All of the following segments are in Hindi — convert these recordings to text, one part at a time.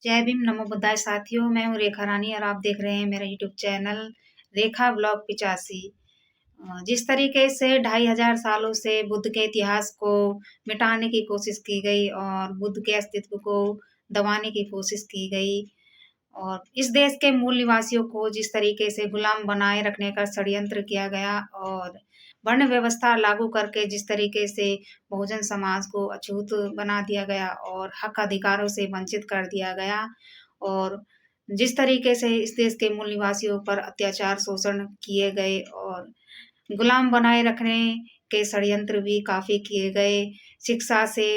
जय भीम, नमो बुद्धाय साथियों, मैं हूँ रेखा रानी और आप देख रहे हैं मेरा यूट्यूब चैनल रेखा ब्लॉग 85। जिस तरीके से 2500 सालों से बुद्ध के इतिहास को मिटाने की कोशिश की गई और बुद्ध के अस्तित्व को दबाने की कोशिश की गई और इस देश के मूल निवासियों को जिस तरीके से गुलाम बनाए रखने का षड्यंत्र किया गया और वर्ण व्यवस्था लागू करके जिस तरीके से बहुजन समाज को अछूत बना दिया गया और हक अधिकारों से वंचित कर दिया गया और जिस तरीके से इस देश के मूल निवासियों पर अत्याचार शोषण किए गए और गुलाम बनाए रखने के षड्यंत्र भी काफ़ी किए गए, शिक्षा से,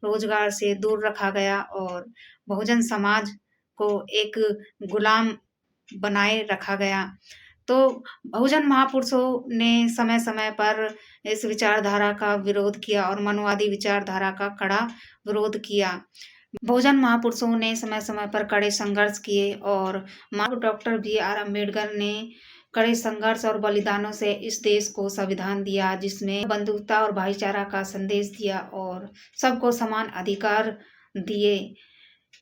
रोजगार से दूर रखा गया और बहुजन समाज को एक गुलाम बनाए रखा गया। तो बहुजन महापुरुषों ने समय-समय पर इस विचारधारा का विरोध किया और मनुवादी विचारधारा का कड़ा विरोध किया। बहुजन महापुरुषों ने समय-समय पर कड़े संघर्ष किए और मानव डॉक्टर बी.आर. अम्बेडकर ने कड़े संघर्ष और बलिदानों से इस देश को संविधान दिया, जिसमें बंधुता और भाईचारा का संदेश दिया और सबको समान अधिकार दिए।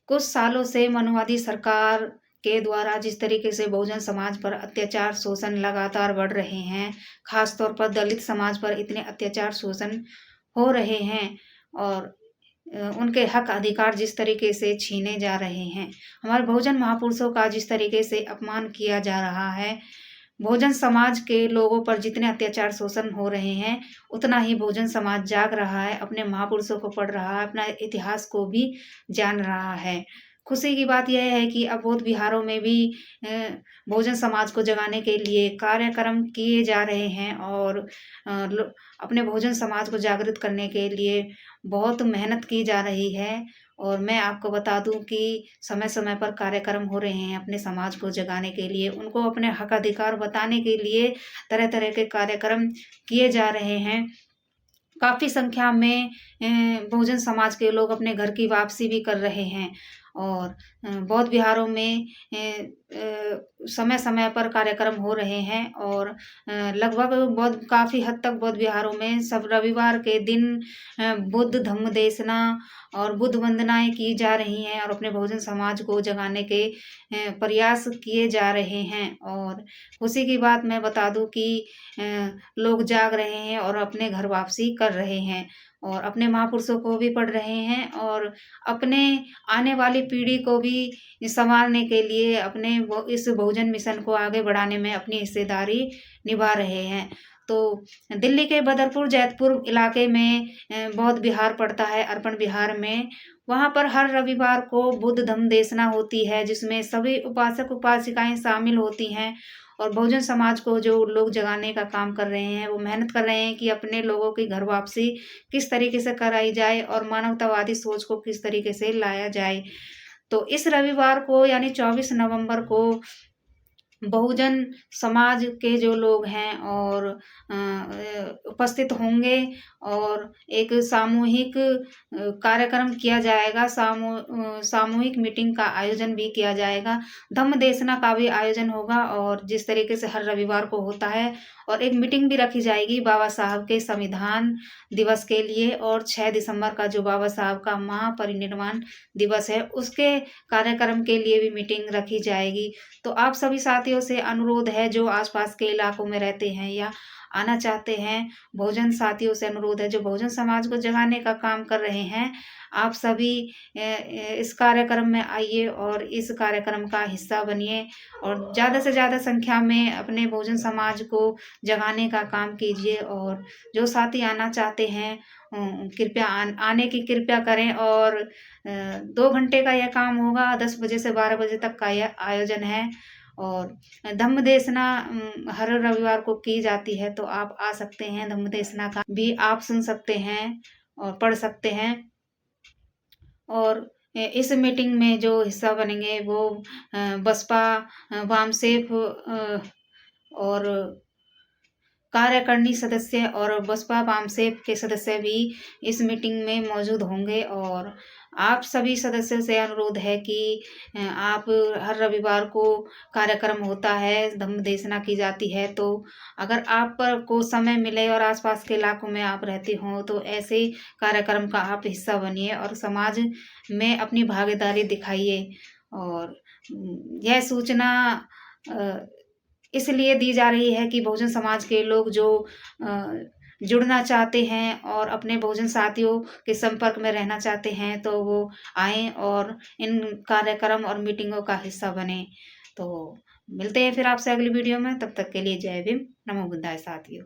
कुछ सालों से मनुवादी सरकार के द्वारा जिस तरीके से बहुजन समाज पर अत्याचार शोषण लगातार बढ़ रहे हैं, खास तौर पर दलित समाज पर इतने अत्याचार शोषण हो रहे हैं और उनके हक अधिकार जिस तरीके से छीने जा रहे हैं, हमारे बहुजन महापुरुषों का जिस तरीके से अपमान किया जा रहा है, बहुजन समाज के लोगों पर जितने अत्याचार शोषण हो रहे हैं, उतना ही बहुजन समाज जाग रहा है, अपने महापुरुषों को पढ़ रहा है, अपना इतिहास को भी जान रहा है। खुशी की बात यह है कि अब बौद्ध विहारों में भी बहुजन समाज को जगाने के लिए कार्यक्रम किए जा रहे हैं और अपने बहुजन समाज को जागृत करने के लिए बहुत मेहनत की जा रही है और मैं आपको बता दूं कि समय-समय पर कार्यक्रम हो रहे हैं अपने समाज को जगाने के लिए, उनको अपने हक अधिकार बताने के लिए तरह-तरह के कार्यक्रम किए जा रहे हैं। काफ़ी संख्या में बहुजन समाज के लोग अपने घर की वापसी भी कर रहे हैं और बौद्ध विहारों में समय-समय पर कार्यक्रम हो रहे हैं और लगभग बौद्ध काफ़ी हद तक बौद्ध विहारों में सब रविवार के दिन बुद्ध धम्म देसना और बुद्ध वंदनाएँ की जा रही हैं और अपने बहुजन समाज को जगाने के प्रयास किए जा रहे हैं और खुशी की बात मैं बता दूँ कि लोग जाग रहे हैं और अपने घर वापसी कर रहे हैं और अपने महापुरुषों को भी पढ़ रहे हैं और अपने आने वाली पीढ़ी को भी सँवारने के लिए अपने इस बहुजन मिशन को आगे बढ़ाने में अपनी हिस्सेदारी निभा रहे हैं। तो दिल्ली के बदरपुर जैतपुर इलाके में बौद्ध विहार पड़ता है, अर्पण विहार में। वहाँ पर हर रविवार को बुद्ध धम्म देसना होती है, जिसमें सभी उपासक-उपासिकाएँ शामिल होती हैं और बहुजन समाज को जो लोग जगाने का काम कर रहे हैं, वो मेहनत कर रहे हैं कि अपने लोगों की घर वापसी किस तरीके से कराई जाए और मानवतावादी सोच को किस तरीके से लाया जाए। तो इस रविवार को यानी 24 नवंबर को बहुजन समाज के जो लोग हैं और उपस्थित होंगे और एक सामूहिक कार्यक्रम किया जाएगा, सामूहिक मीटिंग का आयोजन भी किया जाएगा। धम्म देसना का भी आयोजन होगा और जिस तरीके से हर रविवार को होता है और एक मीटिंग भी रखी जाएगी बाबा साहब के संविधान दिवस के लिए और 6 दिसंबर का जो बाबा साहब का महापरिनिर्वाण दिवस है, उसके कार्यक्रम के लिए भी मीटिंग रखी जाएगी। तो आप सभी साथियों से अनुरोध है जो आस-पास के इलाकों में रहते हैं या आना चाहते हैं, बहुजन साथियों से अनुरोध है जो बहुजन समाज को जगाने का काम कर रहे हैं, आप सभी इस कार्यक्रम में आइए और इस कार्यक्रम का हिस्सा बनिए और ज़्यादा से ज़्यादा संख्या में अपने बहुजन समाज को जगाने का काम कीजिए और जो साथी आना चाहते हैं कृपया आने की कृपया करें और 2 घंटे का यह काम होगा, 10 बजे से 12 बजे तक का यह आयोजन है और धम्म देसना हर रविवार को की जाती है, तो आप आ सकते हैं, धम्म देसना का भी आप सुन सकते हैं और पढ़ सकते हैं और इस मीटिंग में जो हिस्सा बनेंगे वो बसपा, वामसेफ और कार्यकारिणी सदस्य और बसपा वामसेप के सदस्य भी इस मीटिंग में मौजूद होंगे और आप सभी सदस्यों से अनुरोध है कि आप हर रविवार को कार्यक्रम होता है, धम्म देशना की जाती है, तो अगर आप पर को समय मिले और आस-पास के इलाकों में आप रहते हों, तो ऐसे कार्यक्रम का आप हिस्सा बनिए और समाज में अपनी भागीदारी दिखाइए। और यह सूचना अ, इसलिए दी जा रही है कि बहुजन समाज के लोग जो अ, जुड़ना चाहते हैं और अपने बहुजन साथियों के संपर्क में रहना चाहते हैं, तो वो आएँ और इन कार्यक्रम और मीटिंगों का हिस्सा बनें। तो मिलते हैं फिर आपसे अगली वीडियो में, तब तक के लिए जय भीम, नमो बुद्धाय साथियों।